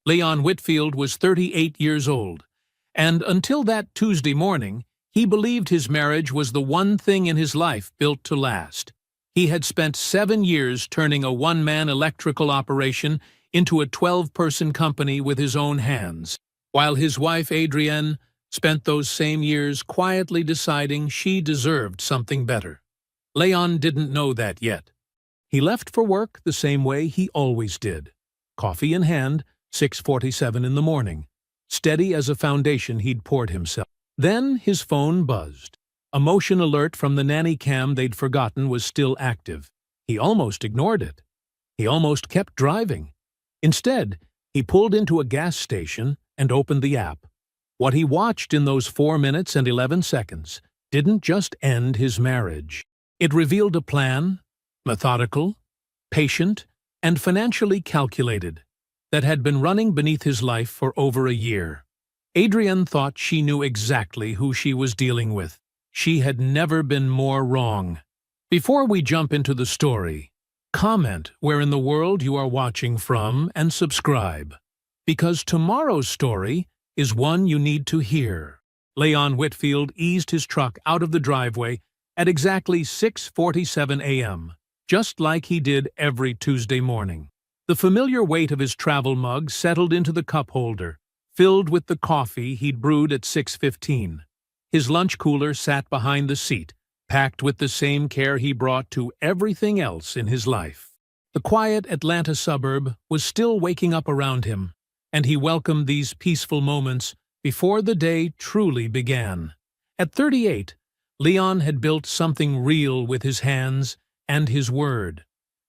Leon Whitfield was 38 years old, and until that Tuesday morning, he believed his marriage was the one thing in his life built to last. He had spent 7 years turning a one-man electrical operation into a 12-person company with his own hands, while his wife Adrienne spent those same years quietly deciding she deserved something better. Leon didn't know that yet. He left for work the same way he always did, coffee in hand, 6:47 in the morning, steady as a foundation he'd poured himself. Then his phone buzzed. A motion alert from the nanny cam they'd forgotten was still active. He almost ignored it. He almost kept driving. Instead, he pulled into a gas station and opened the app. What he watched in those 4 minutes and 11 seconds didn't just end his marriage. It revealed a plan, methodical, patient, and financially calculated, that had been running beneath his life for over a year. Adrienne thought she knew exactly who she was dealing with. She had never been more wrong. Before we jump into the story, comment where in the world you are watching from and subscribe, because tomorrow's story is one you need to hear. Leon Whitfield eased his truck out of the driveway at exactly 6:47 a.m., just like he did every Tuesday morning. The familiar weight of his travel mug settled into the cup holder, filled with the coffee he'd brewed at 6:15. His lunch cooler sat behind the seat, packed with the same care he brought to everything else in his life. The quiet Atlanta suburb was still waking up around him, and he welcomed these peaceful moments before the day truly began. At 38, Leon had built something real with his hands and his word.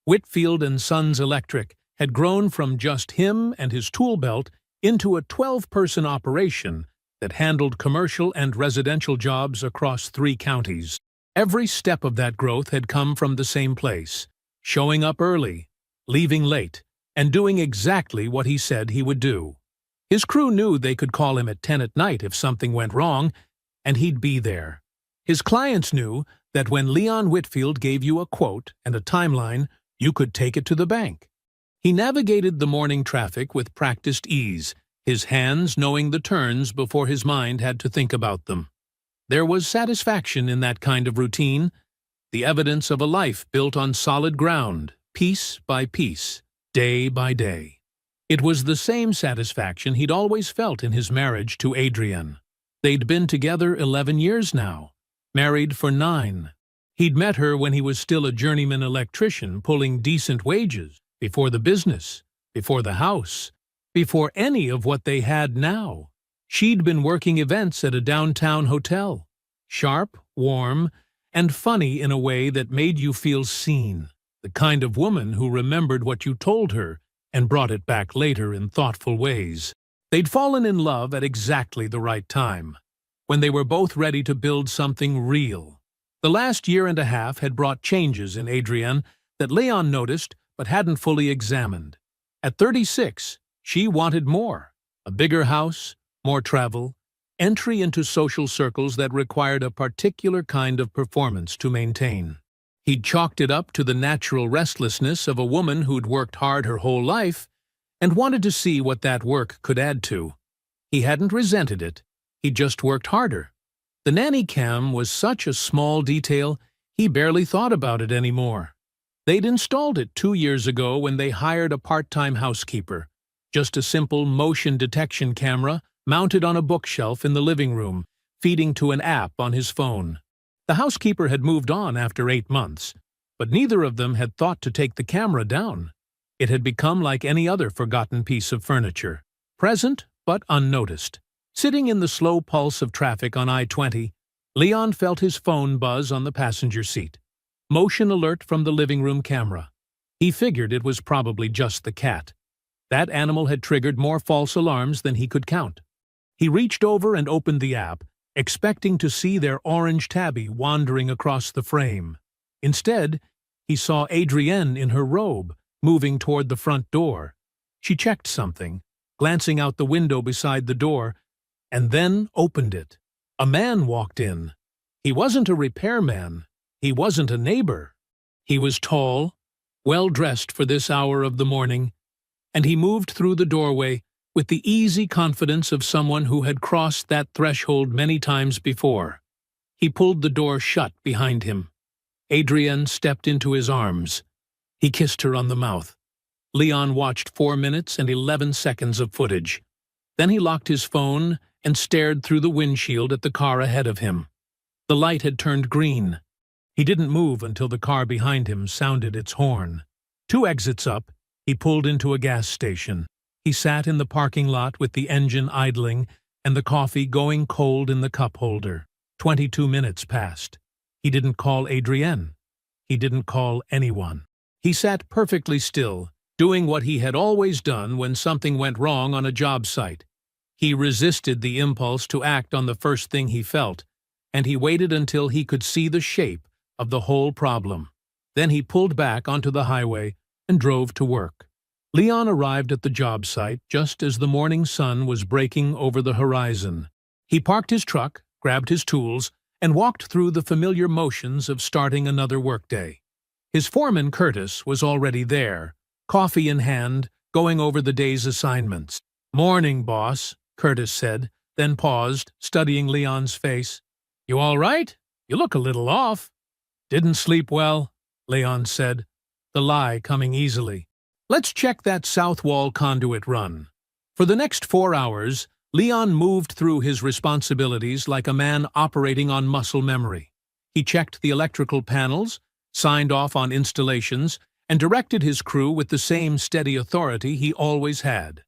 Whitfield & Sons Electric had grown from just him and his tool belt into a 12-person operation that handled commercial and residential jobs across 3 counties. Every step of that growth had come from the same place, showing up early, leaving late, and doing exactly what he said he would do. His crew knew they could call him at 10 at night if something went wrong, and he'd be there. His clients knew that when Leon Whitfield gave you a quote and a timeline, you could take it to the bank. He navigated the morning traffic with practiced ease, his hands knowing the turns before his mind had to think about them. There was satisfaction in that kind of routine, the evidence of a life built on solid ground, piece by piece, day by day. It was the same satisfaction he'd always felt in his marriage to Adrienne. They'd been together 11 years now, married for 9. He'd met her when he was still a journeyman electrician pulling decent wages, before the business, before the house, before any of what they had now. She'd been working events at a downtown hotel, sharp, warm, and funny in a way that made you feel seen, the kind of woman who remembered what you told her and brought it back later in thoughtful ways. They'd fallen in love at exactly the right time, when they were both ready to build something real. The last year and a half had brought changes in Adrienne that Leon noticed but hadn't fully examined. At 36, she wanted more: a bigger house, more travel, entry into social circles that required a particular kind of performance to maintain. He'd chalked it up to the natural restlessness of a woman who'd worked hard her whole life and wanted to see what that work could add to. He hadn't resented it, he'd just worked harder. The nanny cam was such a small detail, he barely thought about it anymore. They'd installed it 2 years ago when they hired a part-time housekeeper, just a simple motion detection camera mounted on a bookshelf in the living room, feeding to an app on his phone. The housekeeper had moved on after 8 months, but neither of them had thought to take the camera down. It had become like any other forgotten piece of furniture, present but unnoticed. Sitting in the slow pulse of traffic on I-20, Leon felt his phone buzz on the passenger seat. Motion alert from the living room camera. He figured it was probably just the cat. That animal had triggered more false alarms than he could count. He reached over and opened the app, expecting to see their orange tabby wandering across the frame. Instead, he saw Adrienne in her robe, moving toward the front door. She checked something, glancing out the window beside the door, and then opened it. A man walked in. He wasn't a repairman. He wasn't a neighbor. He was tall, well-dressed for this hour of the morning, and he moved through the doorway with the easy confidence of someone who had crossed that threshold many times before. He pulled the door shut behind him. Adrienne stepped into his arms. He kissed her on the mouth. Leon watched 4 minutes and 11 seconds of footage. Then he locked his phone and stared through the windshield at the car ahead of him. The light had turned green. He didn't move until the car behind him sounded its horn. 2 exits up, he pulled into a gas station. He sat in the parking lot with the engine idling and the coffee going cold in the cup holder. 22 minutes passed. He didn't call Adrienne. He didn't call anyone. He sat perfectly still, doing what he had always done when something went wrong on a job site. He resisted the impulse to act on the first thing he felt, and he waited until he could see the shape of the whole problem. Then he pulled back onto the highway and drove to work. Leon arrived at the job site just as the morning sun was breaking over the horizon. He parked his truck, grabbed his tools, and walked through the familiar motions of starting another workday. His foreman, Curtis, was already there, coffee in hand, going over the day's assignments. "Morning, boss," Curtis said, then paused, studying Leon's face. "You all right? You look a little off." "Didn't sleep well," Leon said, the lie coming easily. "Let's check that south wall conduit run." For the next 4 hours, Leon moved through his responsibilities like a man operating on muscle memory. He checked the electrical panels, signed off on installations, and directed his crew with the same steady authority he always had.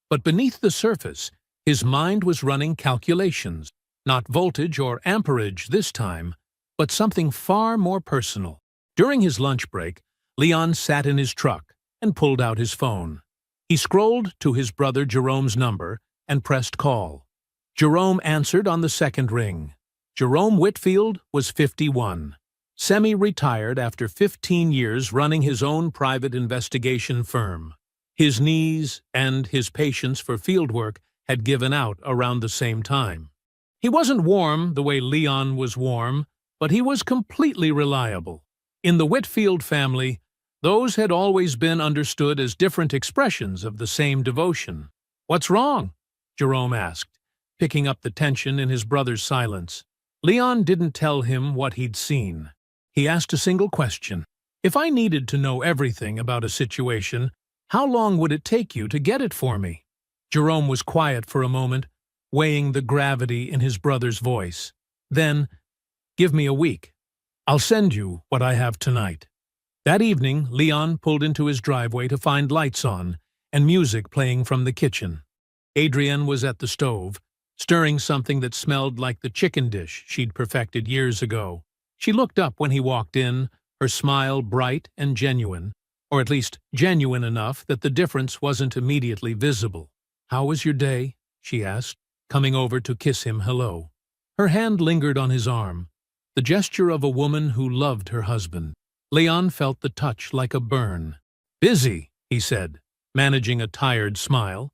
But beneath the surface, his mind was running calculations, not voltage or amperage this time, but something far more personal. During his lunch break, Leon sat in his truck and pulled out his phone. He scrolled to his brother Jerome's number and pressed call. Jerome answered on the second ring. Jerome Whitfield was 51, semi-retired after 15 years running his own private investigation firm. His knees and his patience for fieldwork had given out around the same time. He wasn't warm the way Leon was warm, but he was completely reliable. In the Whitfield family, those had always been understood as different expressions of the same devotion. "What's wrong?" Jerome asked, picking up the tension in his brother's silence. Leon didn't tell him what he'd seen. He asked a single question. "If I needed to know everything about a situation, how long would it take you to get it for me?" Jerome was quiet for a moment, weighing the gravity in his brother's voice. Then, "Give me a week. I'll send you what I have tonight." That evening, Leon pulled into his driveway to find lights on and music playing from the kitchen. Adrienne was at the stove, stirring something that smelled like the chicken dish she'd perfected years ago. She looked up when he walked in, her smile bright and genuine, or at least genuine enough that the difference wasn't immediately visible. "How was your day?" she asked, coming over to kiss him hello. Her hand lingered on his arm, the gesture of a woman who loved her husband. Leon felt the touch like a burn. "Busy," he said, managing a tired smile.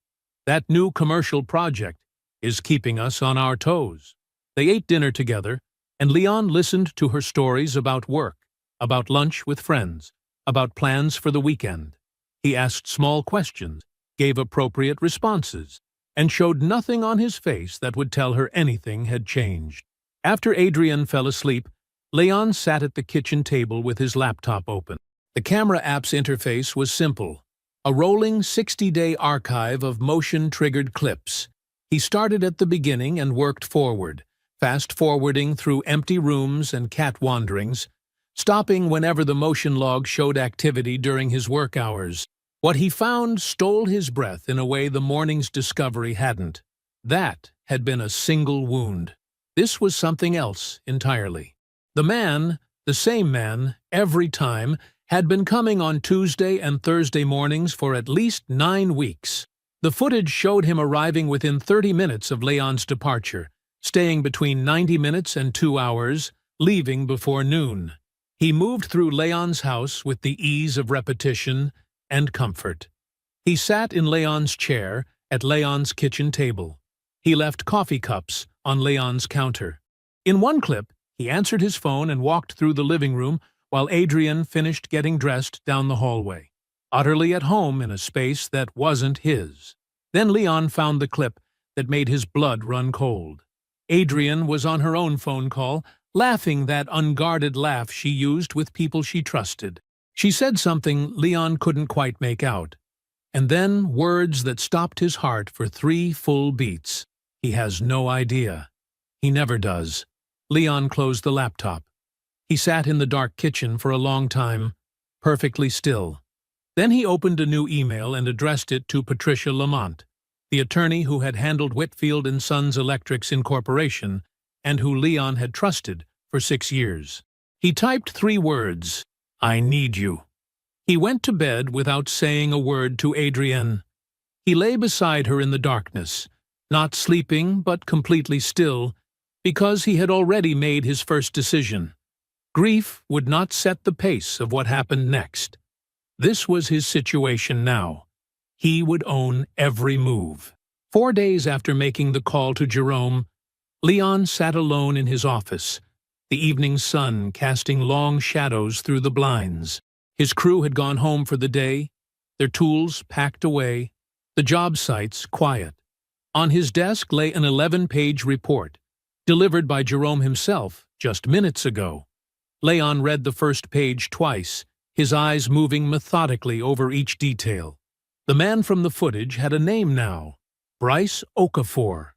"That new commercial project is keeping us on our toes." They ate dinner together, and Leon listened to her stories about work, about lunch with friends, about plans for the weekend. He asked small questions, gave appropriate responses, and showed nothing on his face that would tell her anything had changed. After Adrienne fell asleep, Leon sat at the kitchen table with his laptop open. The camera app's interface was simple, a rolling 60-day archive of motion-triggered clips. He started at the beginning and worked forward, fast-forwarding through empty rooms and cat wanderings, stopping whenever the motion log showed activity during his work hours. What he found stole his breath in a way the morning's discovery hadn't. That had been a single wound. This was something else entirely. The man, the same man, every time, had been coming on Tuesday and Thursday mornings for at least 9 weeks. The footage showed him arriving within 30 minutes of Leon's departure, staying between 90 minutes and 2 hours, leaving before noon. He moved through Leon's house with the ease of repetition and comfort. He sat in Leon's chair at Leon's kitchen table. He left coffee cups on Leon's counter. In one clip, he answered his phone and walked through the living room while Adrienne finished getting dressed down the hallway, utterly at home in a space that wasn't his. Then Leon found the clip that made his blood run cold. Adrian was on her own phone call, laughing that unguarded laugh she used with people she trusted. She said something Leon couldn't quite make out, and then words that stopped his heart for 3 full beats. He has no idea. He never does. Leon closed the laptop. He sat in the dark kitchen for a long time, perfectly still. Then he opened a new email and addressed it to Patricia Lamont, the attorney who had handled Whitfield & Sons Electrics Incorporation and who Leon had trusted for 6 years. He typed 3 words, "I need you." He went to bed without saying a word to Adrienne. He lay beside her in the darkness, not sleeping but completely still, because he had already made his first decision. Grief would not set the pace of what happened next. This was his situation now. He would own every move. 4 days after making the call to Jerome, Leon sat alone in his office, the evening sun casting long shadows through the blinds. His crew had gone home for the day, their tools packed away, the job sites quiet. On his desk lay an 11-page report, delivered by Jerome himself just minutes ago. Leon read the first page twice, his eyes moving methodically over each detail. The man from the footage had a name now, Bryce Okafor,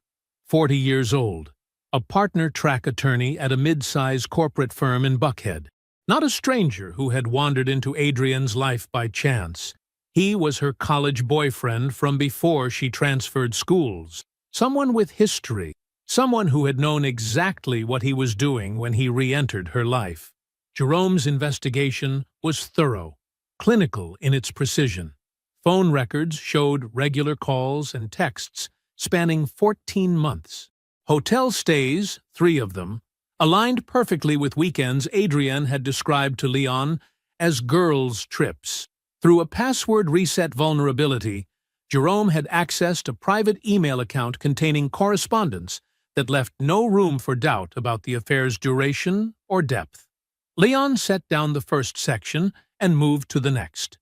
40 years old, a partner track attorney at a mid-size corporate firm in Buckhead. Not a stranger who had wandered into Adrienne's life by chance. He was her college boyfriend from before she transferred schools. Someone with history, someone who had known exactly what he was doing when he re-entered her life. Jerome's investigation was thorough, clinical in its precision. Phone records showed regular calls and texts spanning 14 months. Hotel stays, 3 of them, aligned perfectly with weekends Adrienne had described to Leon as girls' trips. Through a password reset vulnerability, Jerome had accessed a private email account containing correspondence that left no room for doubt about the affair's duration or depth. Leon set down the first section and moved to the next.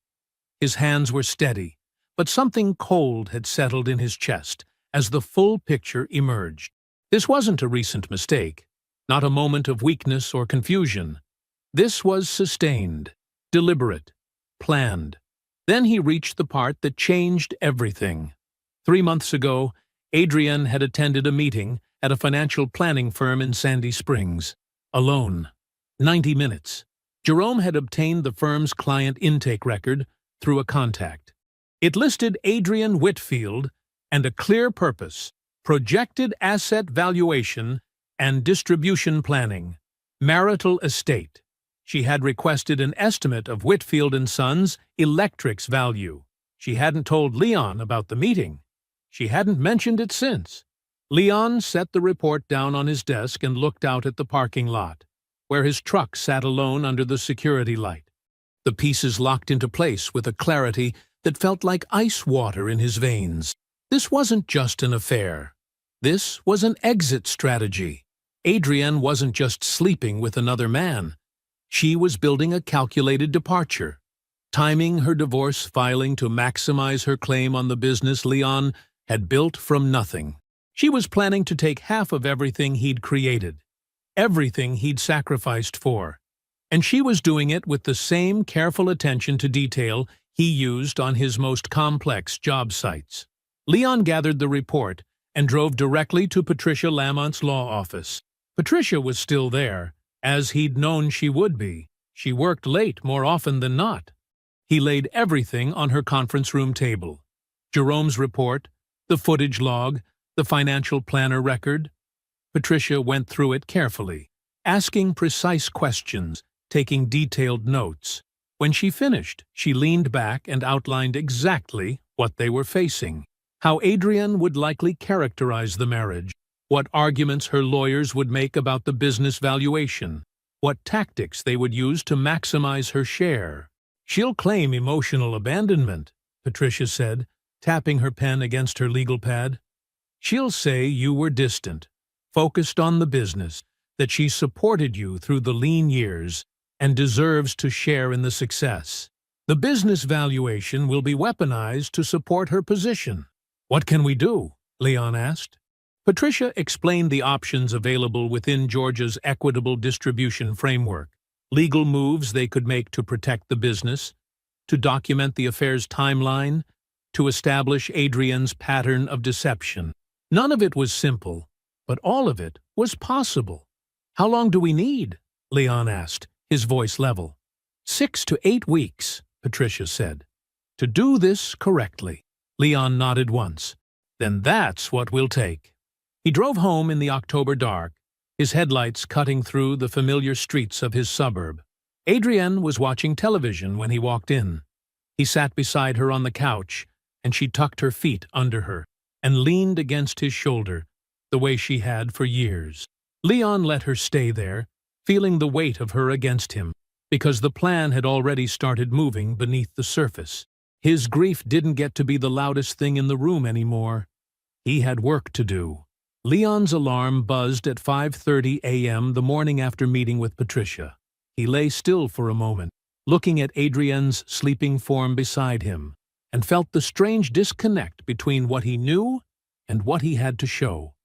His hands were steady, but something cold had settled in his chest as the full picture emerged. This wasn't a recent mistake, not a moment of weakness or confusion. This was sustained, deliberate, planned. Then he reached the part that changed everything. 3 months ago, Adrienne had attended a meeting at a financial planning firm in Sandy Springs. Alone. 90 minutes. Jerome had obtained the firm's client intake record through a contact. It listed Adrienne Whitfield and a clear purpose: projected asset valuation and distribution planning, marital estate. She had requested an estimate of Whitfield & Sons Electric's value. She hadn't told Leon about the meeting. She hadn't mentioned it since. Leon set the report down on his desk and looked out at the parking lot, where his truck sat alone under the security light. The pieces locked into place with a clarity that felt like ice water in his veins. This wasn't just an affair. This was an exit strategy. Adrienne wasn't just sleeping with another man. She was building a calculated departure, timing her divorce filing to maximize her claim on the business Leon had built from nothing. She was planning to take half of everything he'd created, everything he'd sacrificed for, and she was doing it with the same careful attention to detail he used on his most complex job sites. Leon gathered the report and drove directly to Patricia Lamont's law office. Patricia was still there, as he'd known she would be. She worked late more often than not. He laid everything on her conference room table. Jerome's report, the footage log, the financial planner record. Patricia went through it carefully, asking precise questions, taking detailed notes. When she finished, she leaned back and outlined exactly what they were facing. How Adrienne would likely characterize the marriage, what arguments her lawyers would make about the business valuation, what tactics they would use to maximize her share. "She'll claim emotional abandonment," Patricia said, tapping her pen against her legal pad. "She'll say you were distant, focused on the business, that she supported you through the lean years and deserves to share in the success. The business valuation will be weaponized to support her position. "What can we do?" Leon asked. Patricia explained the options available within Georgia's equitable distribution framework, legal moves they could make to protect the business, to document the affair's timeline, to establish Adrian's pattern of deception. None of it was simple, but all of it was possible. "How long do we need?" Leon asked, his voice level. 6 to 8 weeks, Patricia said. "To do this correctly." Leon nodded once. "Then that's what we'll take." He drove home in the October dark, his headlights cutting through the familiar streets of his suburb. Adrienne was watching television when he walked in. He sat beside her on the couch, and she tucked her feet under her and leaned against his shoulder, the way she had for years. Leon let her stay there, feeling the weight of her against him, because the plan had already started moving beneath the surface. His grief didn't get to be the loudest thing in the room anymore. He had work to do. Leon's alarm buzzed at 5:30 a.m. the morning after meeting with Patricia. He lay still for a moment, looking at Adrienne's sleeping form beside him, and felt the strange disconnect between what he knew and what he had to show.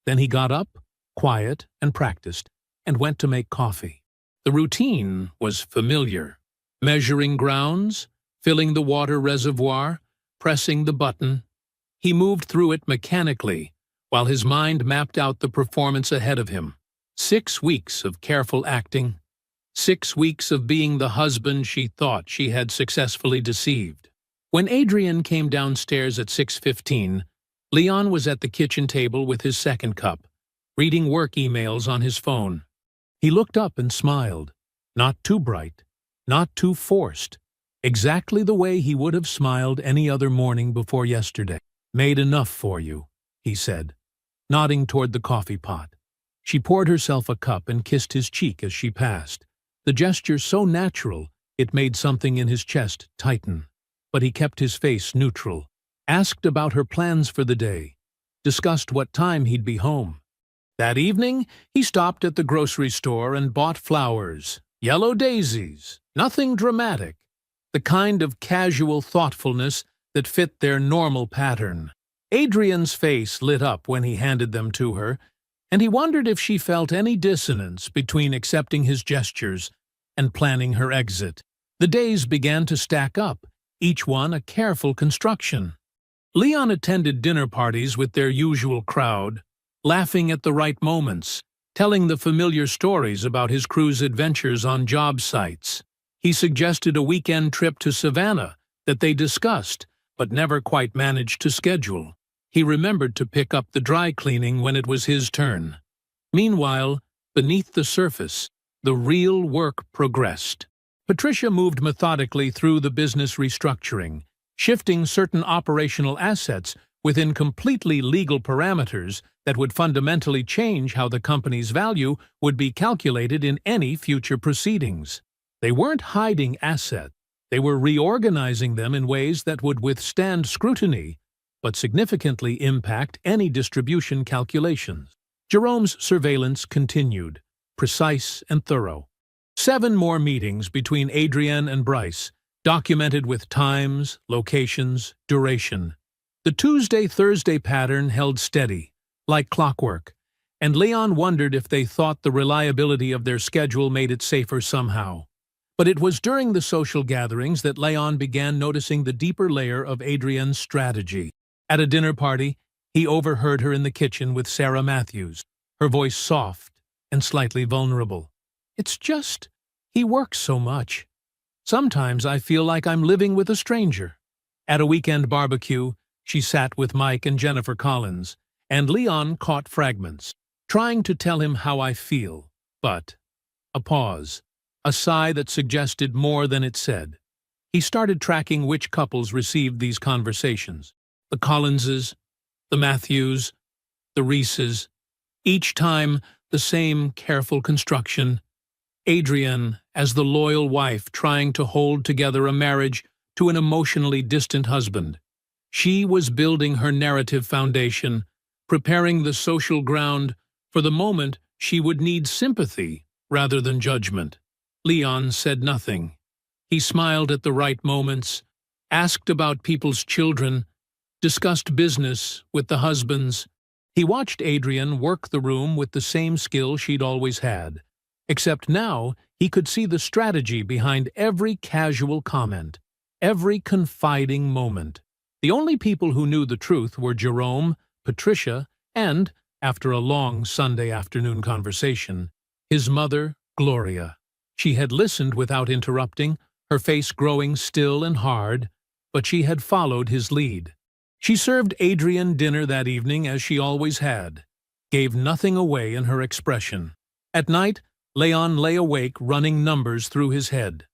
Then he got up, quiet and practiced, and went to make coffee. The routine was familiar. Measuring grounds, filling the water reservoir, pressing the button. He moved through it mechanically, while his mind mapped out the performance ahead of him. 6 weeks of careful acting. 6 weeks of being the husband she thought she had successfully deceived. When Adrienne came downstairs at 6:15, Leon was at the kitchen table with his second cup, reading work emails on his phone. He looked up and smiled, not too bright, not too forced, exactly the way he would have smiled any other morning before yesterday. "Made enough for you," he said, nodding toward the coffee pot. She poured herself a cup and kissed his cheek as she passed, the gesture so natural it made something in his chest tighten. But he kept his face neutral, asked about her plans for the day, discussed what time he'd be home. That evening, he stopped at the grocery store and bought flowers, yellow daisies, nothing dramatic, the kind of casual thoughtfulness that fit their normal pattern. Adrienne's face lit up when he handed them to her, and he wondered if she felt any dissonance between accepting his gestures and planning her exit. The days began to stack up, each one a careful construction. Leon attended dinner parties with their usual crowd, laughing at the right moments, telling the familiar stories about his crew's adventures on job sites. He suggested a weekend trip to Savannah that they discussed, but never quite managed to schedule. He remembered to pick up the dry cleaning when it was his turn. Meanwhile, beneath the surface, the real work progressed. Patricia moved methodically through the business restructuring, shifting certain operational assets within completely legal parameters that would fundamentally change how the company's value would be calculated in any future proceedings. They weren't hiding assets. They were reorganizing them in ways that would withstand scrutiny, but significantly impact any distribution calculations. Jerome's surveillance continued, precise and thorough. 7 more meetings between Adrienne and Bryce, documented with times, locations, duration. The Tuesday-Thursday pattern held steady, like clockwork, and Leon wondered if they thought the reliability of their schedule made it safer somehow. But it was during the social gatherings that Leon began noticing the deeper layer of Adrienne's strategy. At a dinner party, he overheard her in the kitchen with Sarah Matthews, her voice soft and slightly vulnerable. "It's just, he works so much. Sometimes I feel like I'm living with a stranger." At a weekend barbecue, she sat with Mike and Jennifer Collins, and Leon caught fragments, trying to tell him how I feel, but a pause. A sigh that suggested more than it said. He started tracking which couples received these conversations. The Collinses, the Matthews, the Reeses. Each time, the same careful construction. Adrienne as the loyal wife trying to hold together a marriage to an emotionally distant husband. She was building her narrative foundation, preparing the social ground for the moment she would need sympathy rather than judgment. Leon said nothing. He smiled at the right moments, asked about people's children, discussed business with the husbands. He watched Adrian work the room with the same skill she'd always had, except now he could see the strategy behind every casual comment, every confiding moment. The only people who knew the truth were Jerome, Patricia, and, after a long Sunday afternoon conversation, his mother, Gloria. She had listened without interrupting, her face growing still and hard, but she had followed his lead. She served Adrian dinner that evening as she always had, gave nothing away in her expression. At night, Leon lay awake running numbers through his head.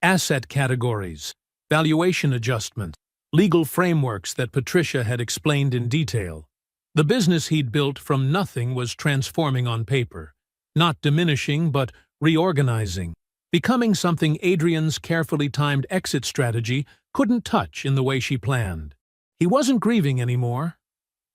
Asset categories, valuation adjustments, legal frameworks that Patricia had explained in detail. The business he'd built from nothing was transforming on paper, not diminishing but reorganizing, becoming something Adrian's carefully timed exit strategy couldn't touch in the way she planned. He wasn't grieving anymore.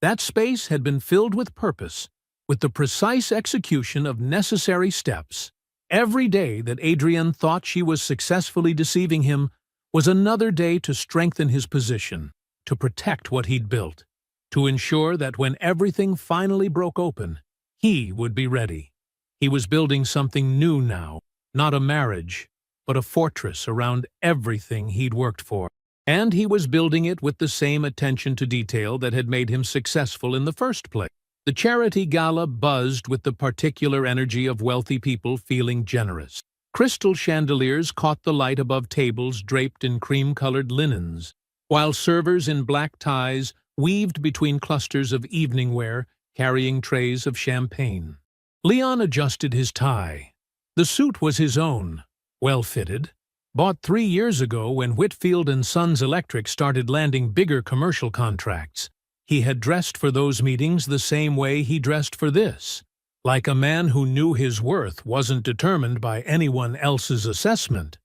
That space had been filled with purpose, with the precise execution of necessary steps. Every day that Adrian thought she was successfully deceiving him was another day to strengthen his position, to protect what he'd built, to ensure that when everything finally broke open, he would be ready. He was building something new now, not a marriage, but a fortress around everything he'd worked for. And he was building it with the same attention to detail that had made him successful in the first place. The charity gala buzzed with the particular energy of wealthy people feeling generous. Crystal chandeliers caught the light above tables draped in cream-colored linens, while servers in black ties weaved between clusters of evening wear carrying trays of champagne. Leon adjusted his tie. The suit was his own, well-fitted, bought 3 years ago when Whitfield and Sons Electric started landing bigger commercial contracts. He had dressed for those meetings the same way he dressed for this, like a man who knew his worth wasn't determined by anyone else's assessment.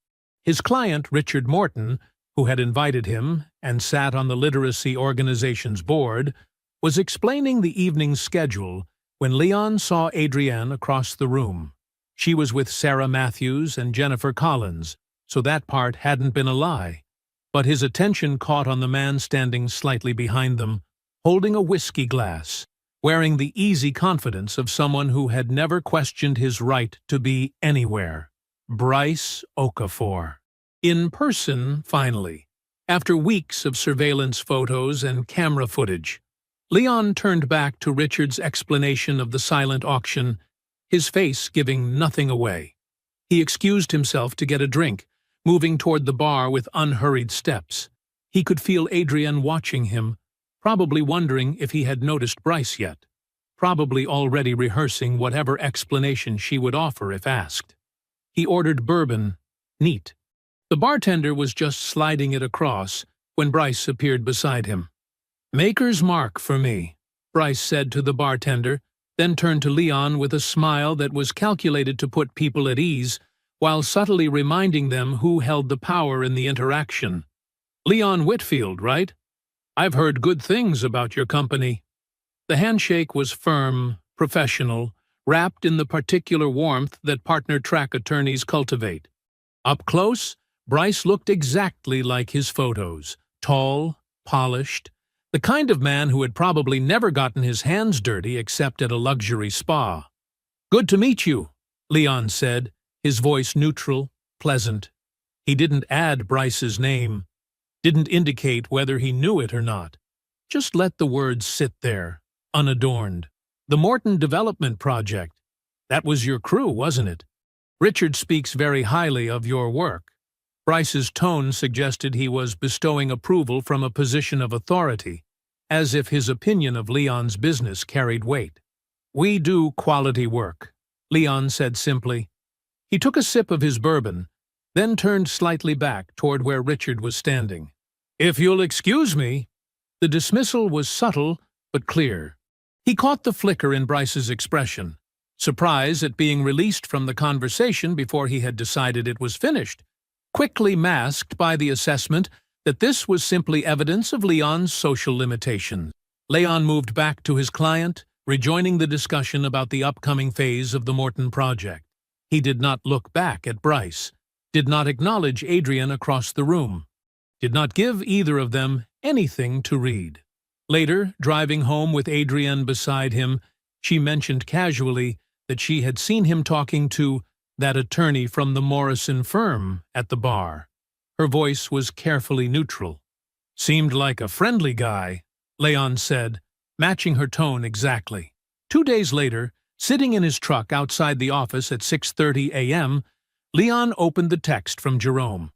His client, Richard Morton, who had invited him and sat on the literacy organization's board, was explaining the evening's schedule when Leon saw Adrienne across the room. She was with Sarah Matthews and Jennifer Collins, so that part hadn't been a lie. But his attention caught on the man standing slightly behind them, holding a whiskey glass, wearing the easy confidence of someone who had never questioned his right to be anywhere. Bryce Okafor. In person, finally, after weeks of surveillance photos and camera footage. Leon turned back to Richard's explanation of the silent auction, his face giving nothing away. He excused himself to get a drink, moving toward the bar with unhurried steps. He could feel Adrienne watching him, probably wondering if he had noticed Bryce yet, probably already rehearsing whatever explanation she would offer if asked. He ordered bourbon, neat. The bartender was just sliding it across when Bryce appeared beside him. "Maker's Mark for me," Bryce said to the bartender, then turned to Leon with a smile that was calculated to put people at ease, while subtly reminding them who held the power in the interaction. "Leon Whitfield, right? I've heard good things about your company." The handshake was firm, professional, wrapped in the particular warmth that partner-track attorneys cultivate. Up close, Bryce looked exactly like his photos, tall, polished, the kind of man who had probably never gotten his hands dirty except at a luxury spa. "Good to meet you," Leon said, his voice neutral, pleasant. He didn't add Bryce's name, didn't indicate whether he knew it or not. Just let the words sit there, unadorned. "The Morton Development Project. That was your crew, wasn't it? Richard speaks very highly of your work." Bryce's tone suggested he was bestowing approval from a position of authority, as if his opinion of Leon's business carried weight. "We do quality work," Leon said simply. He took a sip of his bourbon, then turned slightly back toward where Richard was standing. "If you'll excuse me." The dismissal was subtle but clear. He caught the flicker in Bryce's expression, surprise at being released from the conversation before he had decided it was finished, quickly masked by the assessment that this was simply evidence of Leon's social limitations. Leon moved back to his client, rejoining the discussion about the upcoming phase of the Morton project. He did not look back at Bryce, did not acknowledge Adrian across the room, did not give either of them anything to read. Later, driving home with Adrienne beside him, she mentioned casually that she had seen him talking to that attorney from the Morrison firm at the bar. Her voice was carefully neutral. "Seemed like a friendly guy," Leon said, matching her tone exactly. 2 days later, sitting in his truck outside the office at 6:30 a.m., Leon opened the text from Jerome.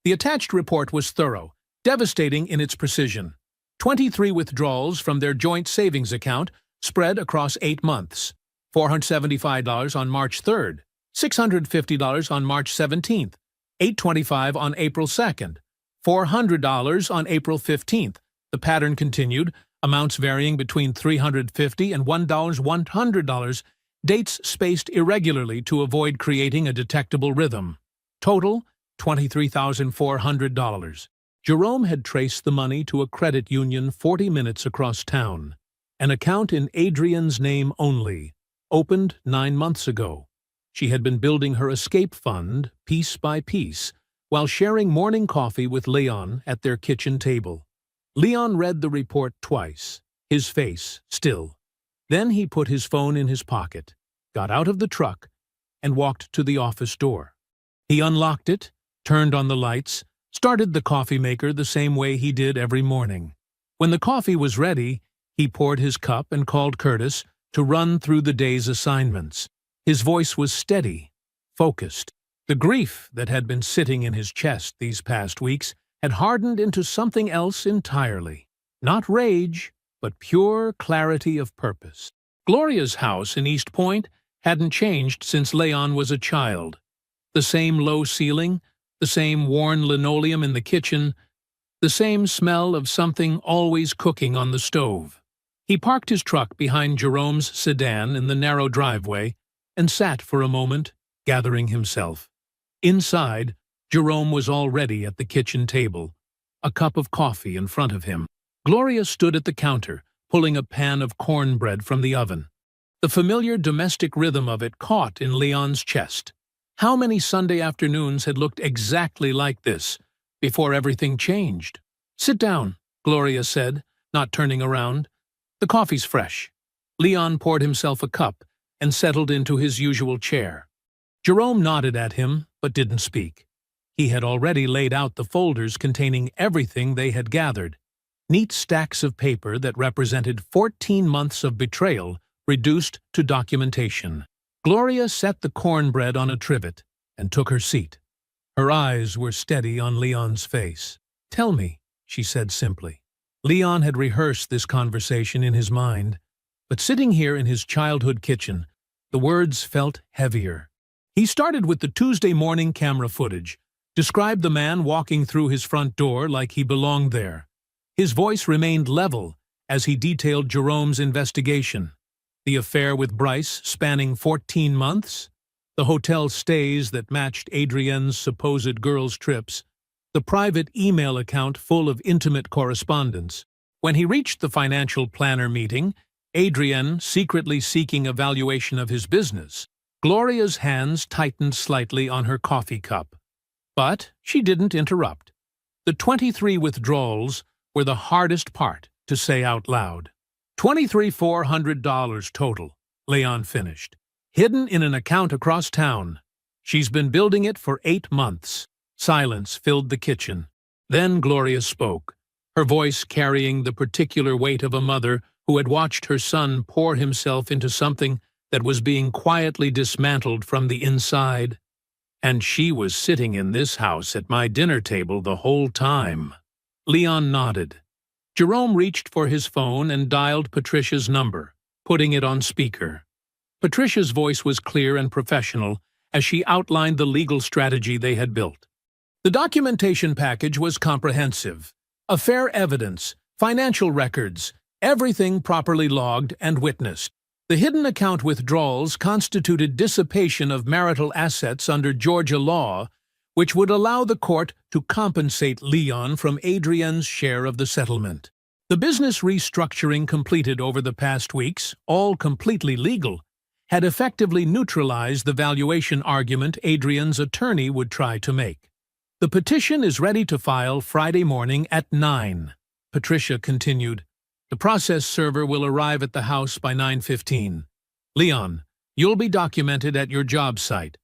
The attached report was thorough, devastating in its precision. 23 withdrawals from their joint savings account spread across 8 months. $475 on March 3rd, $650 on March 17th, $825 on April 2nd, $400 on April 15th. The pattern continued, amounts varying between $350 and $100, dates spaced irregularly to avoid creating a detectable rhythm. Total, $23,400. Jerome had traced the money to a credit union 40 minutes across town, an account in Adrienne's name only, opened 9 months ago. She had been building her escape fund piece by piece while sharing morning coffee with Leon at their kitchen table. Leon read the report twice, his face still. Then he put his phone in his pocket, got out of the truck, and walked to the office door. He unlocked it, turned on the lights, started the coffee maker the same way he did every morning. When the coffee was ready, he poured his cup and called Curtis to run through the day's assignments. His voice was steady, focused. The grief that had been sitting in his chest these past weeks had hardened into something else entirely. Not rage, but pure clarity of purpose. Gloria's house in East Point hadn't changed since Leon was a child. The same low ceiling, the same worn linoleum in the kitchen, the same smell of something always cooking on the stove. He parked his truck behind Jerome's sedan in the narrow driveway and sat for a moment, gathering himself. Inside, Jerome was already at the kitchen table, a cup of coffee in front of him. Gloria stood at the counter, pulling a pan of cornbread from the oven. The familiar domestic rhythm of it caught in Leon's chest. How many Sunday afternoons had looked exactly like this, before everything changed? "Sit down," Gloria said, not turning around. "The coffee's fresh." Leon poured himself a cup and settled into his usual chair. Jerome nodded at him, but didn't speak. He had already laid out the folders containing everything they had gathered. Neat stacks of paper that represented 14 months of betrayal reduced to documentation. Gloria set the cornbread on a trivet and took her seat. Her eyes were steady on Leon's face. "Tell me," she said simply. Leon had rehearsed this conversation in his mind, but sitting here in his childhood kitchen, the words felt heavier. He started with the Tuesday morning camera footage, described the man walking through his front door like he belonged there. His voice remained level as he detailed Jerome's investigation. The affair with Bryce spanning 14 months, the hotel stays that matched Adrienne's supposed girls' trips, the private email account full of intimate correspondence. When he reached the financial planner meeting, Adrienne secretly seeking a valuation of his business, Gloria's hands tightened slightly on her coffee cup. But she didn't interrupt. The 23 withdrawals were the hardest part to say out loud. $23,400 total, Leon finished. Hidden in an account across town. She's been building it for 8 months. Silence filled the kitchen. Then Gloria spoke, her voice carrying the particular weight of a mother who had watched her son pour himself into something that was being quietly dismantled from the inside. "And she was sitting in this house at my dinner table the whole time." Leon nodded. Jerome reached for his phone and dialed Patricia's number, putting it on speaker. Patricia's voice was clear and professional as she outlined the legal strategy they had built. The documentation package was comprehensive. Affair evidence, financial records, everything properly logged and witnessed. The hidden account withdrawals constituted dissipation of marital assets under Georgia law, which would allow the court to compensate Leon from Adrienne's share of the settlement. The business restructuring completed over the past weeks, all completely legal, had effectively neutralized the valuation argument Adrienne's attorney would try to make. "The petition is ready to file Friday morning at 9, Patricia continued. The process server will arrive at the house by 9:15. Leon, you'll be documented at your job site.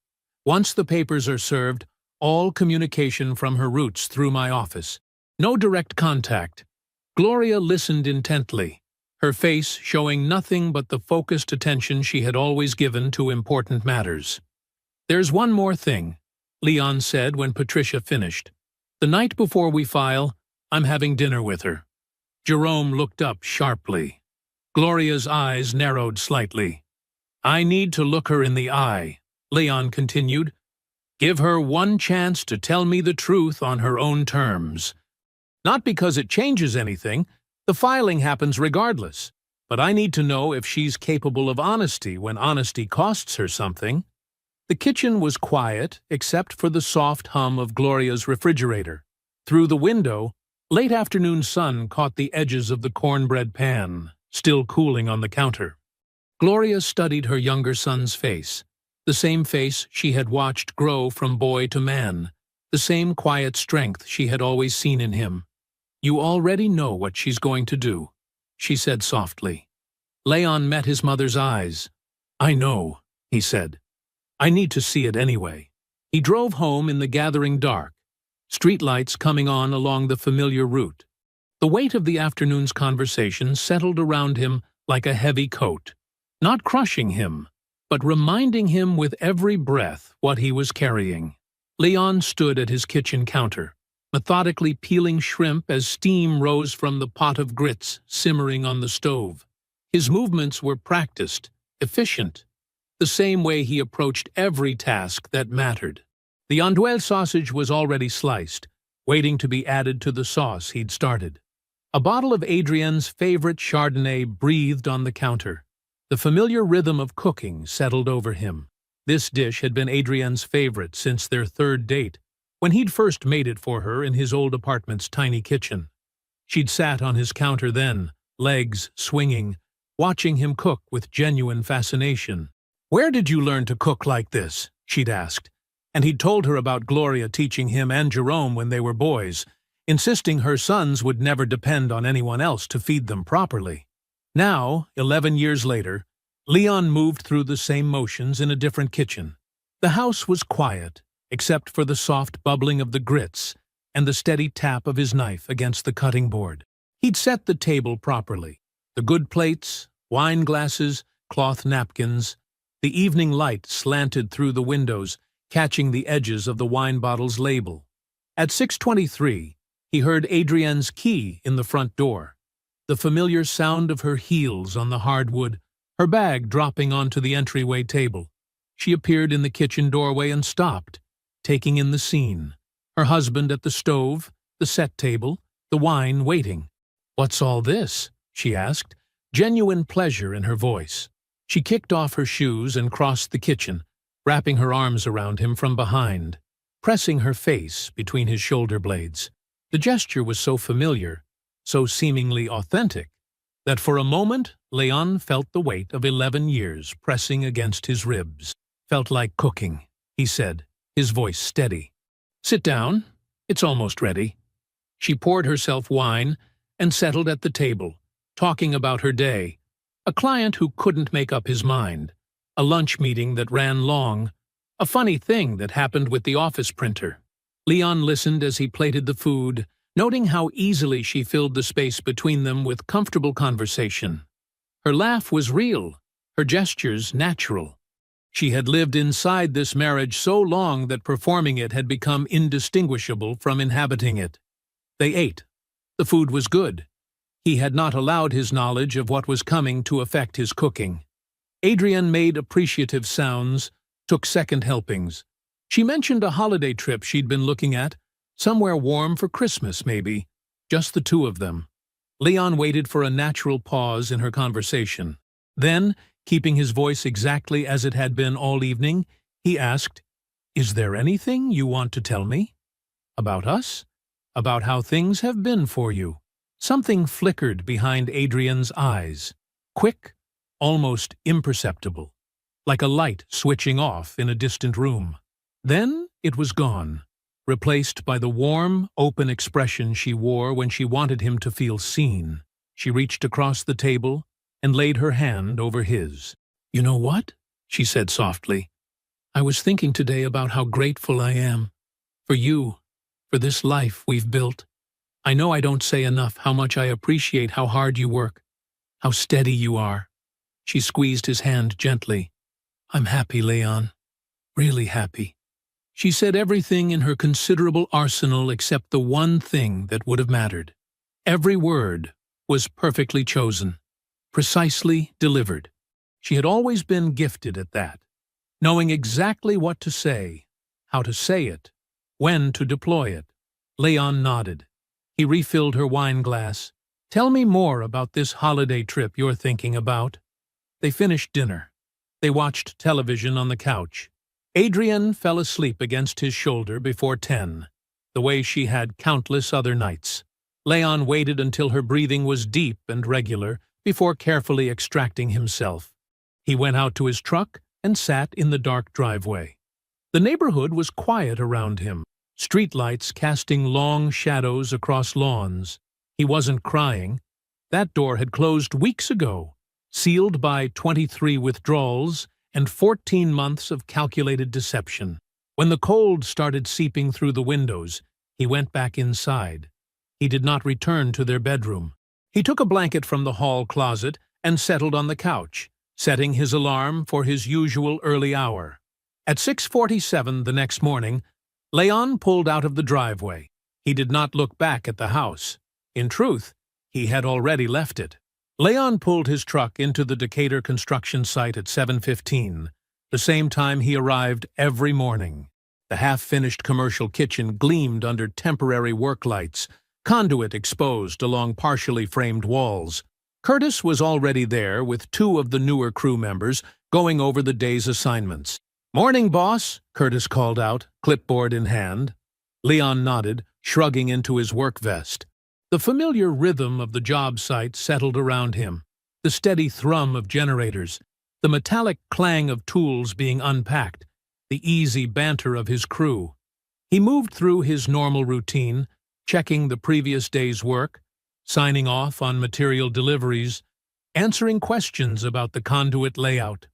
Once the papers are served, all communication from her routes through my office. No direct contact. Gloria listened intently, her face showing nothing but the focused attention she had always given to important matters. There's one more thing, Leon said when Patricia finished. The night before we file, I'm having dinner with her. Jerome looked up sharply. Gloria's eyes narrowed slightly. I need to look her in the eye, Leon continued. Give her one chance to tell me the truth on her own terms. Not because it changes anything, the filing happens regardless, but I need to know if she's capable of honesty when honesty costs her something. The kitchen was quiet except for the soft hum of Gloria's refrigerator. Through the window, late afternoon sun caught the edges of the cornbread pan, still cooling on the counter. Gloria studied her younger son's face, the same face she had watched grow from boy to man, the same quiet strength she had always seen in him. You already know what she's going to do, she said softly. Leon met his mother's eyes. I know, he said. I need to see it anyway. He drove home in the gathering dark, streetlights coming on along the familiar route. The weight of the afternoon's conversation settled around him like a heavy coat, not crushing him, but reminding him with every breath what he was carrying. Leon stood at his kitchen counter, methodically peeling shrimp as steam rose from the pot of grits simmering on the stove. His movements were practiced, efficient, the same way he approached every task that mattered. The andouille sausage was already sliced, waiting to be added to the sauce he'd started. A bottle of Adrienne's favorite Chardonnay breathed on the counter. The familiar rhythm of cooking settled over him. This dish had been Adrienne's favorite since their third date, when he'd first made it for her in his old apartment's tiny kitchen. She'd sat on his counter then, legs swinging, watching him cook with genuine fascination. Where did you learn to cook like this? She'd asked, and he'd told her about Gloria teaching him and Jerome when they were boys, insisting her sons would never depend on anyone else to feed them properly. Now, 11 years later, Leon moved through the same motions in a different kitchen. The house was quiet, except for the soft bubbling of the grits and the steady tap of his knife against the cutting board. He'd set the table properly. The good plates, wine glasses, cloth napkins. The evening light slanted through the windows, catching the edges of the wine bottle's label. At 6:23, he heard Adrienne's key in the front door, the familiar sound of her heels on the hardwood, her bag dropping onto the entryway table. She appeared in the kitchen doorway and stopped, taking in the scene. Her husband at the stove, the set table, the wine waiting. "What's all this?" she asked, genuine pleasure in her voice. She kicked off her shoes and crossed the kitchen, wrapping her arms around him from behind, pressing her face between his shoulder blades. The gesture was so familiar, so seemingly authentic, that for a moment Leon felt the weight of 11 years pressing against his ribs. "Felt like cooking," he said, his voice steady. "Sit down. It's almost ready." She poured herself wine and settled at the table, talking about her day, a client who couldn't make up his mind, a lunch meeting that ran long, a funny thing that happened with the office printer. Leon listened as he plated the food, noting how easily she filled the space between them with comfortable conversation. Her laugh was real, her gestures natural. She had lived inside this marriage so long that performing it had become indistinguishable from inhabiting it. They ate. The food was good. He had not allowed his knowledge of what was coming to affect his cooking. Adrienne made appreciative sounds, took second helpings. She mentioned a holiday trip she'd been looking at, somewhere warm for Christmas, maybe. Just the two of them. Leon waited for a natural pause in her conversation. Then, keeping his voice exactly as it had been all evening, he asked, "Is there anything you want to tell me? About us? About how things have been for you?" Something flickered behind Adrienne's eyes, quick, almost imperceptible, like a light switching off in a distant room. Then it was gone, replaced by the warm, open expression she wore when she wanted him to feel seen. She reached across the table and laid her hand over his. "You know what?" she said softly. "I was thinking today about how grateful I am. For you, for this life we've built. I know I don't say enough how much I appreciate how hard you work, how steady you are." She squeezed his hand gently. "I'm happy, Leon. Really happy." She said everything in her considerable arsenal except the one thing that would have mattered. Every word was perfectly chosen, precisely delivered. She had always been gifted at that, knowing exactly what to say, how to say it, when to deploy it. Leon nodded. He refilled her wine glass. "Tell me more about this holiday trip you're thinking about." They finished dinner. They watched television on the couch. Adrienne fell asleep against his shoulder before 10, the way she had countless other nights. Leon waited until her breathing was deep and regular before carefully extracting himself. He went out to his truck and sat in the dark driveway. The neighborhood was quiet around him, streetlights casting long shadows across lawns. He wasn't crying. That door had closed weeks ago, sealed by 23 withdrawals and 14 months of calculated deception. When the cold started seeping through the windows, he went back inside. He did not return to their bedroom. He took a blanket from the hall closet and settled on the couch, setting his alarm for his usual early hour. At 6:47 the next morning, Leon pulled out of the driveway. He did not look back at the house. In truth, he had already left it. Leon pulled his truck into the Decatur construction site at 7:15, the same time he arrived every morning. The half-finished commercial kitchen gleamed under temporary work lights, conduit exposed along partially framed walls. Curtis was already there with two of the newer crew members going over the day's assignments. "Morning, boss," Curtis called out, clipboard in hand. Leon nodded, shrugging into his work vest. The familiar rhythm of the job site settled around him, the steady thrum of generators, the metallic clang of tools being unpacked, the easy banter of his crew. He moved through his normal routine, checking the previous day's work, signing off on material deliveries, answering questions about the conduit layout.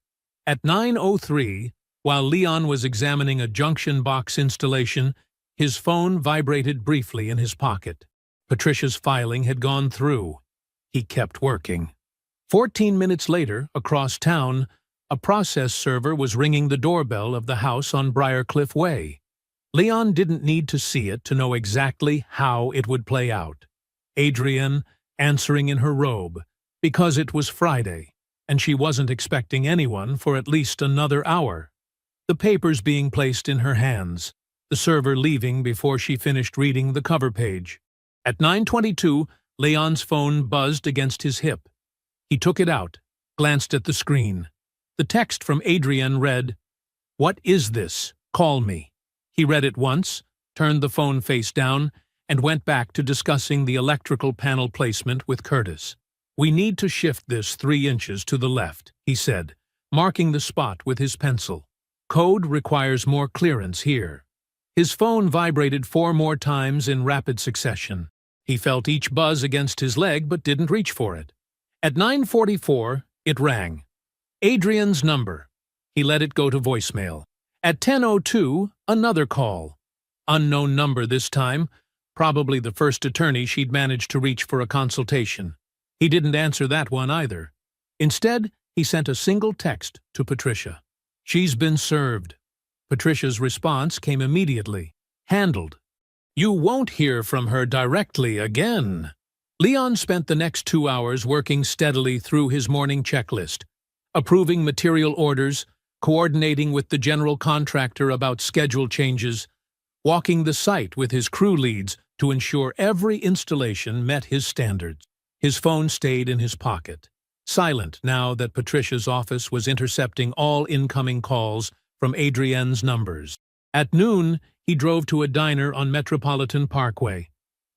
At 9:03, while Leon was examining a junction box installation, his phone vibrated briefly in his pocket. Patricia's filing had gone through. He kept working. 14 minutes later, across town, a process server was ringing the doorbell of the house on Briarcliff Way. Leon didn't need to see it to know exactly how it would play out. Adrienne answering in her robe, because it was Friday, and she wasn't expecting anyone for at least another hour. The papers being placed in her hands, the server leaving before she finished reading the cover page. At 9:22, Leon's phone buzzed against his hip. He took it out, glanced at the screen. The text from Adrienne read, "What is this? Call me." He read it once, turned the phone face down, and went back to discussing the electrical panel placement with Curtis. "We need to shift this 3 inches to the left," he said, marking the spot with his pencil. "Code requires more clearance here." His phone vibrated 4 more times in rapid succession. He felt each buzz against his leg but didn't reach for it. At 9:44, it rang. Adrienne's number. He let it go to voicemail. At 10:02, another call. Unknown number this time, probably the first attorney she'd managed to reach for a consultation. He didn't answer that one either. Instead, he sent a single text to Patricia. "She's been served." Patricia's response came immediately. "Handled. You won't hear from her directly again." Leon spent the next 2 hours working steadily through his morning checklist, approving material orders, coordinating with the general contractor about schedule changes, walking the site with his crew leads to ensure every installation met his standards. His phone stayed in his pocket, silent now that Patricia's office was intercepting all incoming calls from Adrienne's numbers. At noon, he drove to a diner on Metropolitan Parkway.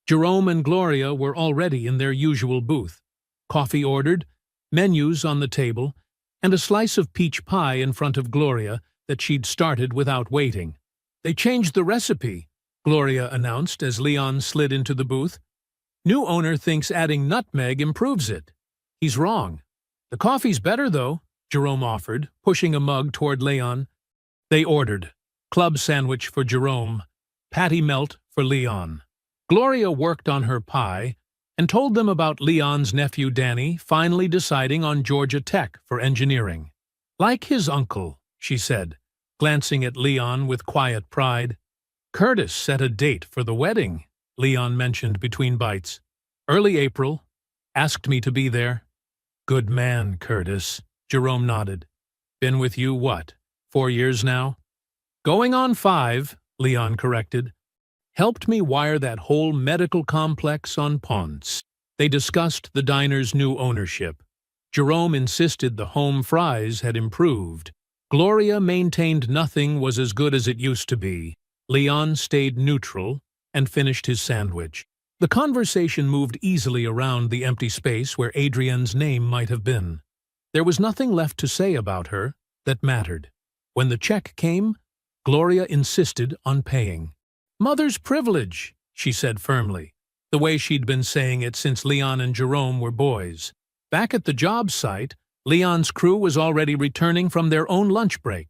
Jerome and Gloria were already in their usual booth. Coffee ordered, menus on the table, and a slice of peach pie in front of Gloria that she'd started without waiting. "They changed the recipe," Gloria announced as Leon slid into the booth. New owner thinks adding nutmeg improves it. He's wrong. The coffee's better, though, Jerome offered, pushing a mug toward Leon. They ordered. Club sandwich for Jerome, patty melt for Leon. Gloria worked on her pie and told them about Leon's nephew Danny finally deciding on Georgia Tech for engineering. Like his uncle, she said, glancing at Leon with quiet pride. Curtis set a date for the wedding, Leon mentioned between bites. Early April. Asked me to be there. Good man, Curtis, Jerome nodded. Been with you, what, 4 years now? Going on 5, Leon corrected. Helped me wire that whole medical complex on Ponce. They discussed the diner's new ownership. Jerome insisted the home fries had improved. Gloria maintained nothing was as good as it used to be. Leon stayed neutral and finished his sandwich. The conversation moved easily around the empty space where Adrienne's name might have been. There was nothing left to say about her that mattered. When the check came, Gloria insisted on paying. Mother's privilege, she said firmly, the way she'd been saying it since Leon and Jerome were boys. Back at the job site, Leon's crew was already returning from their own lunch break.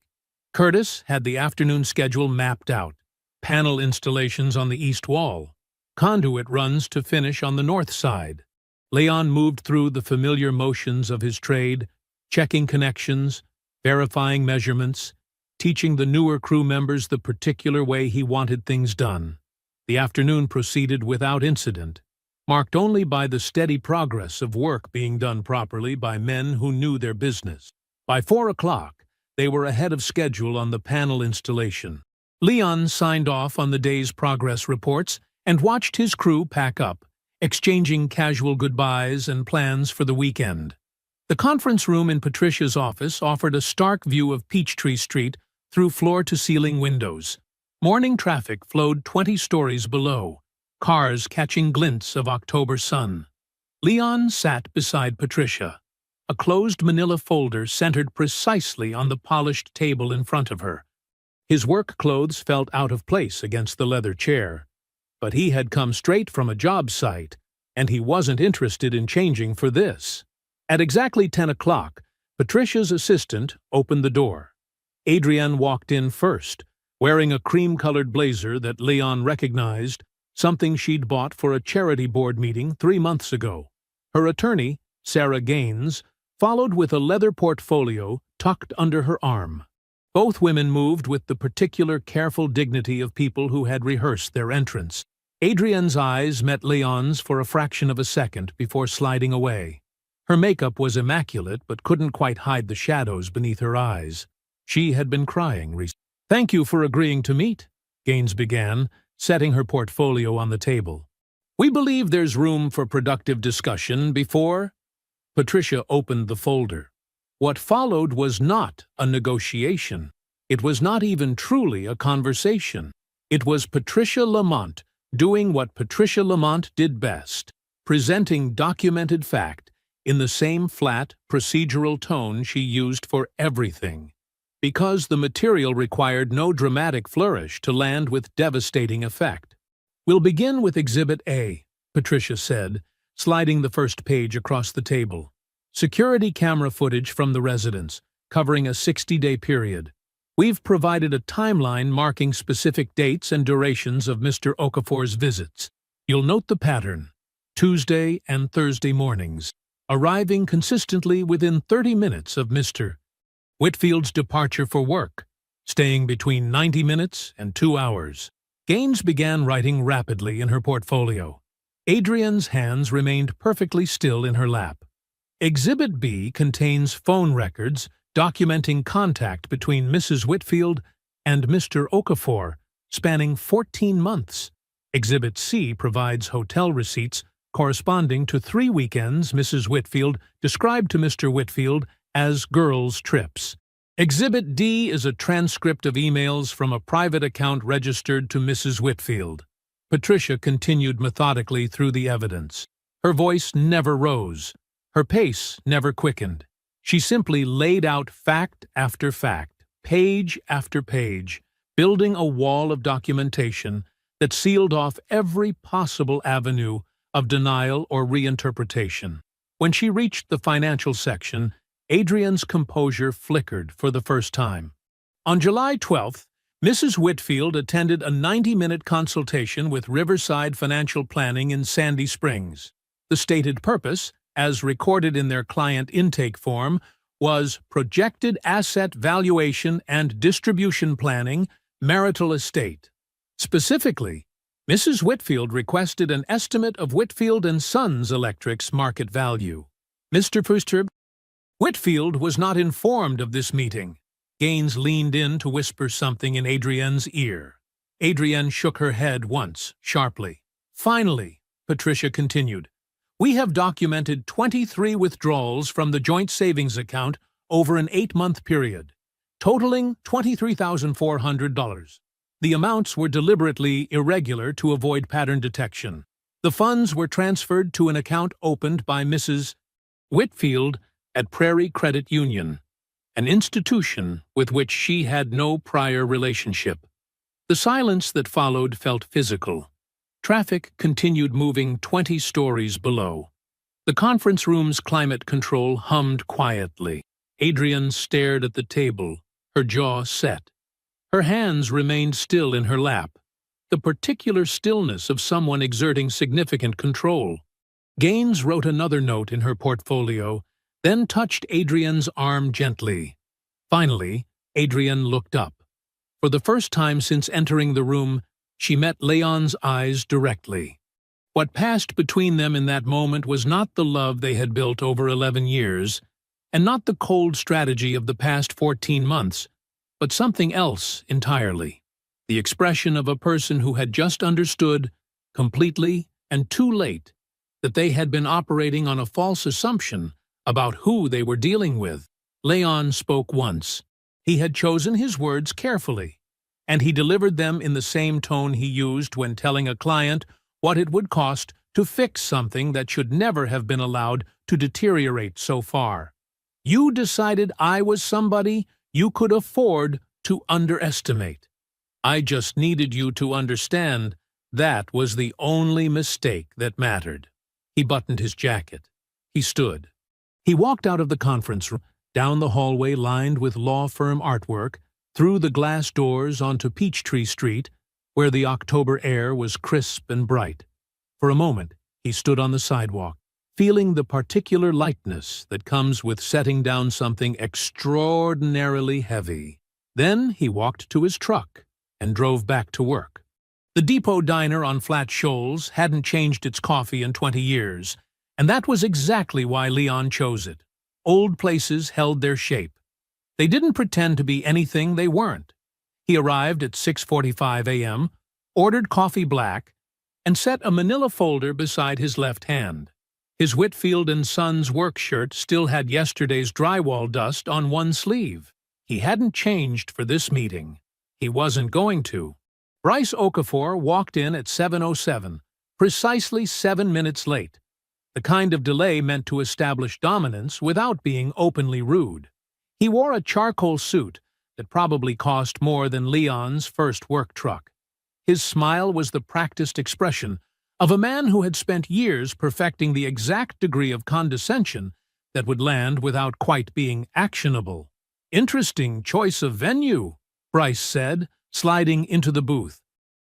Curtis had the afternoon schedule mapped out. Panel installations on the east wall. Conduit runs to finish on the north side. Leon moved through the familiar motions of his trade, checking connections, verifying measurements, teaching the newer crew members the particular way he wanted things done. The afternoon proceeded without incident, marked only by the steady progress of work being done properly by men who knew their business. By 4 o'clock, they were ahead of schedule on the panel installation. Leon signed off on the day's progress reports and watched his crew pack up, exchanging casual goodbyes and plans for the weekend. The conference room in Patricia's office offered a stark view of Peachtree Street through floor-to-ceiling windows. Morning traffic flowed 20 stories below, cars catching glints of October sun. Leon sat beside Patricia, a closed manila folder centered precisely on the polished table in front of her. His work clothes felt out of place against the leather chair, but he had come straight from a job site, and he wasn't interested in changing for this. At exactly 10 o'clock, Patricia's assistant opened the door. Adrienne walked in first, wearing a cream-colored blazer that Leon recognized, something she'd bought for a charity board meeting 3 months ago. Her attorney, Sarah Gaines, followed with a leather portfolio tucked under her arm. Both women moved with the particular careful dignity of people who had rehearsed their entrance. Adrienne's eyes met Leon's for a fraction of a second before sliding away. Her makeup was immaculate but couldn't quite hide the shadows beneath her eyes. She had been crying recently. "Thank you for agreeing to meet," Gaines began, setting her portfolio on the table. "We believe there's room for productive discussion before—" Patricia opened the folder. What followed was not a negotiation. It was not even truly a conversation. It was Patricia Lamont doing what Patricia Lamont did best, presenting documented fact in the same flat, procedural tone she used for everything, because the material required no dramatic flourish to land with devastating effect. "We'll begin with Exhibit A," Patricia said, sliding the first page across the table. Security camera footage from the residence, covering a 60-day period. We've provided a timeline marking specific dates and durations of Mr. Okafor's visits. You'll note the pattern: Tuesday and Thursday mornings, arriving consistently within 30 minutes of Mr. Whitfield's departure for work, staying between 90 minutes and 2 hours. Gaines began writing rapidly in her portfolio. Adrienne's hands remained perfectly still in her lap. Exhibit B contains phone records documenting contact between Mrs. Whitfield and Mr. Okafor, spanning 14 months. Exhibit C provides hotel receipts corresponding to 3 weekends Mrs. Whitfield described to Mr. Whitfield as girls' trips. Exhibit D is a transcript of emails from a private account registered to Mrs. Whitfield. Patricia continued methodically through the evidence. Her voice never rose. Her pace never quickened. She simply laid out fact after fact, page after page, building a wall of documentation that sealed off every possible avenue of denial or reinterpretation. When she reached the financial section, Adrian's composure flickered for the first time. On July 12th, Mrs. Whitfield attended a 90-minute consultation with Riverside Financial Planning in Sandy Springs. The stated purpose, as recorded in their client intake form, was projected asset valuation and distribution planning, marital estate. Specifically, Mrs. Whitfield requested an estimate of Whitfield & Sons Electric's market value. Mr. Fuster, Whitfield was not informed of this meeting. Gaines leaned in to whisper something in Adrienne's ear. Adrienne shook her head once, sharply. Finally, Patricia continued, we have documented 23 withdrawals from the joint savings account over an 8-month period, totaling $23,400. The amounts were deliberately irregular to avoid pattern detection. The funds were transferred to an account opened by Mrs. Whitfield at Prairie Credit Union, an institution with which she had no prior relationship. The silence that followed felt physical. Traffic continued moving 20 stories below. The conference room's climate control hummed quietly. Adrienne stared at the table, her jaw set. Her hands remained still in her lap, the particular stillness of someone exerting significant control. Gaines wrote another note in her portfolio, then touched Adrienne's arm gently. Finally, Adrienne looked up. For the first time since entering the room, she met Leon's eyes directly. What passed between them in that moment was not the love they had built over 11 years, and not the cold strategy of the past 14 months, but something else entirely. The expression of a person who had just understood, completely and too late, that they had been operating on a false assumption about who they were dealing with. Leon spoke once. He had chosen his words carefully, and he delivered them in the same tone he used when telling a client what it would cost to fix something that should never have been allowed to deteriorate so far. You decided I was somebody you could afford to underestimate. I just needed you to understand that was the only mistake that mattered. He buttoned his jacket. He stood. He walked out of the conference room, down the hallway lined with law firm artwork, through the glass doors onto Peachtree Street, where the October air was crisp and bright. For a moment, he stood on the sidewalk, feeling the particular lightness that comes with setting down something extraordinarily heavy. Then he walked to his truck and drove back to work. The Depot Diner on Flat Shoals hadn't changed its coffee in 20 years, and that was exactly why Leon chose it. Old places held their shape. They didn't pretend to be anything they weren't. He arrived at 6:45 a.m., ordered coffee black, and set a manila folder beside his left hand. His Whitfield & Sons work shirt still had yesterday's drywall dust on one sleeve. He hadn't changed for this meeting. He wasn't going to. Bryce Okafor walked in at 7:07, precisely 7 minutes late, the kind of delay meant to establish dominance without being openly rude. He wore a charcoal suit that probably cost more than Leon's first work truck. His smile was the practiced expression of a man who had spent years perfecting the exact degree of condescension that would land without quite being actionable. "Interesting choice of venue," Bryce said, sliding into the booth.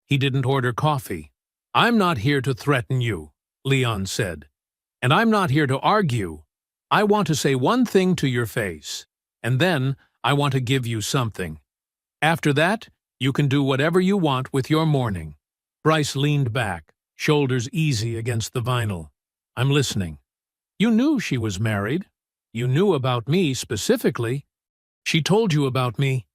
He didn't order coffee. "I'm not here to threaten you," Leon said. "And I'm not here to argue. I want to say one thing to your face, and then I want to give you something. After that, you can do whatever you want with your morning." Bryce leaned back, shoulders easy against the vinyl. "I'm listening." "You knew she was married. You knew about me specifically." "She told you about me.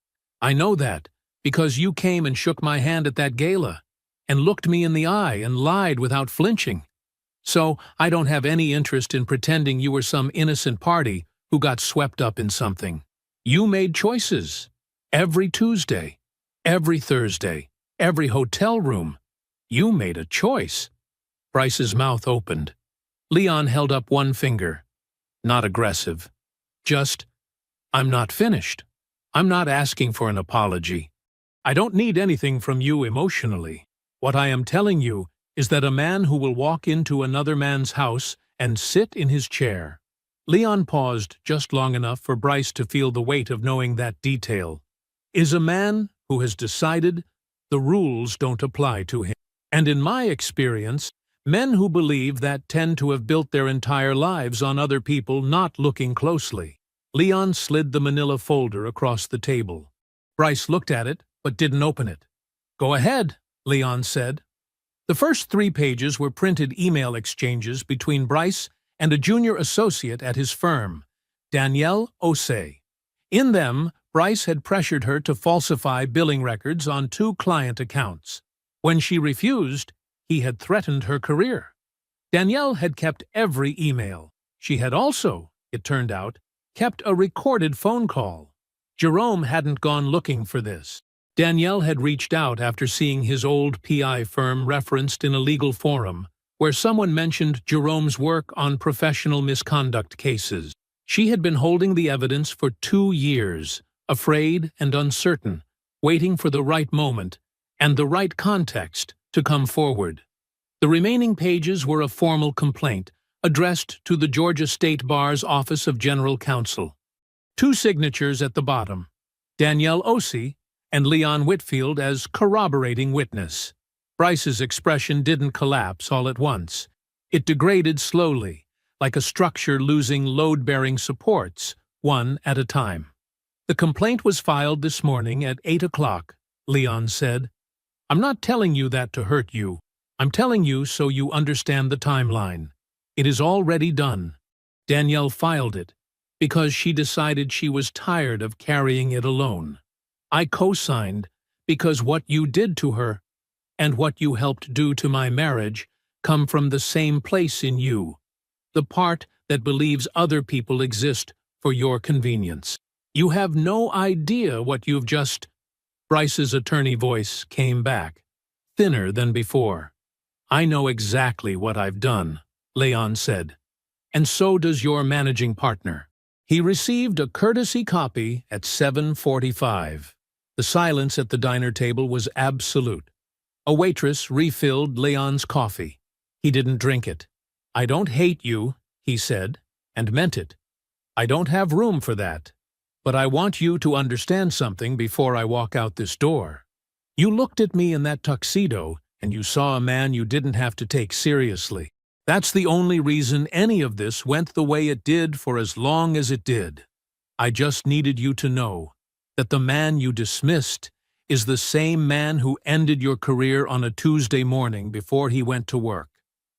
I know that, because you came and shook my hand at that gala, and looked me in the eye and lied without flinching. So I don't have any interest in pretending you were some innocent party who got swept up in something. You made choices. Every Tuesday, every Thursday, every hotel room. You made a choice." Bryce's mouth opened. Leon held up one finger. Not aggressive. Just, "I'm not finished. I'm not asking for an apology. I don't need anything from you emotionally. What I am telling you is that a man who will walk into another man's house and sit in his chair. Leon paused just long enough for Bryce to feel the weight of knowing that detail. Is a man who has decided the rules don't apply to him. And in my experience, men who believe that tend to have built their entire lives on other people not looking closely. Leon slid the manila folder across the table. Bryce looked at it, but didn't open it. Go ahead, Leon said. The first 3 pages were printed email exchanges between Bryce and a junior associate at his firm, Danielle Osei. In them, Bryce had pressured her to falsify billing records on 2 client accounts. When she refused, he had threatened her career. Danielle had kept every email. She had also, it turned out, kept a recorded phone call. Jerome hadn't gone looking for this. Danielle had reached out after seeing his old PI firm referenced in a legal forum, where someone mentioned Jerome's work on professional misconduct cases. She had been holding the evidence for 2 years, afraid and uncertain, waiting for the right moment and the right context to come forward. The remaining pages were a formal complaint addressed to the Georgia State Bar's Office of General Counsel. 2 signatures at the bottom, Danielle Osei and Leon Whitfield as corroborating witness. Bryce's expression didn't collapse all at once. It degraded slowly, like a structure losing load-bearing supports, one at a time. The complaint was filed this morning at 8 o'clock, Leon said. I'm not telling you that to hurt you. I'm telling you so you understand the timeline. It is already done. Danielle filed it because she decided she was tired of carrying it alone. I co-signed because what you did to her and what you helped do to my marriage come from the same place in you, the part that believes other people exist for your convenience. You have no idea what you've just... Bryce's attorney voice came back, thinner than before. I know exactly what I've done, Leon said. And so does your managing partner. He received a courtesy copy at 7:45. The silence at the diner table was absolute. A waitress refilled Leon's coffee. He didn't drink it. I don't hate you, he said, and meant it. I don't have room for that. But I want you to understand something before I walk out this door. You looked at me in that tuxedo, and you saw a man you didn't have to take seriously. That's the only reason any of this went the way it did for as long as it did. I just needed you to know that the man you dismissed is the same man who ended your career on a Tuesday morning before he went to work.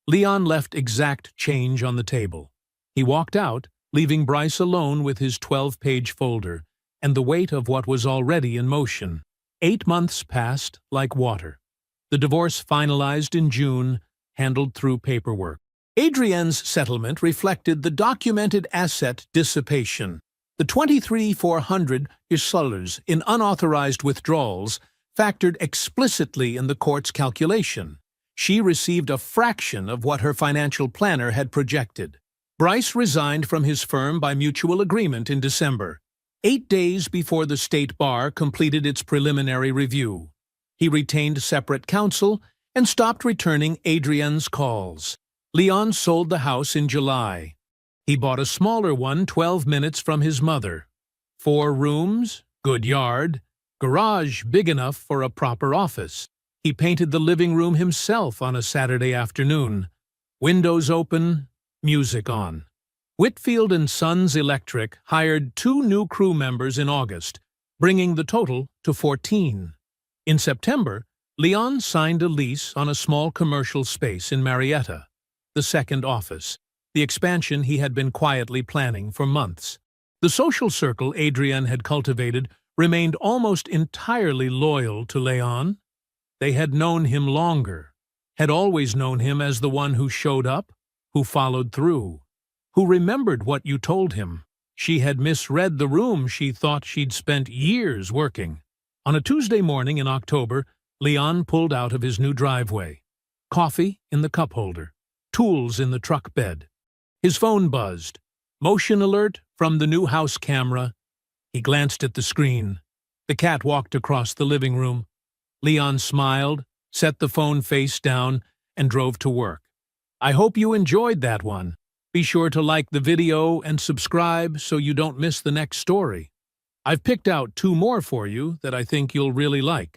Leon left exact change on the table. He walked out, leaving Bryce alone with his 12-page folder and the weight of what was already in motion. 8 months passed like water. The divorce finalized in June, handled through paperwork. Adrienne's settlement reflected the documented asset dissipation. The $23,400 in unauthorized withdrawals factored explicitly in the court's calculation. She received a fraction of what her financial planner had projected. Bryce resigned from his firm by mutual agreement in December, 8 days before the State Bar completed its preliminary review. He retained separate counsel and stopped returning Adrienne's calls. Leon sold the house in July. He bought a smaller one 12 minutes from his mother. 4 rooms, good yard, garage big enough for a proper office. He painted the living room himself on a Saturday afternoon. Windows open, music on. Whitfield and Sons Electric hired 2 new crew members in August, bringing the total to 14. In September, Leon signed a lease on a small commercial space in Marietta, the second office, the expansion he had been quietly planning for months. The social circle Adrienne had cultivated remained almost entirely loyal to Leon. They had known him longer, had always known him as the one who showed up, who followed through, who remembered what you told him. She had misread the room she thought she'd spent years working. On a Tuesday morning in October, Leon pulled out of his new driveway. Coffee in the cup holder, tools in the truck bed. His phone buzzed. Motion alert from the new house camera. He glanced at the screen. The cat walked across the living room. Leon smiled, set the phone face down, and drove to work. I hope you enjoyed that one. Be sure to like the video and subscribe so you don't miss the next story. I've picked out 2 more for you that I think you'll really like.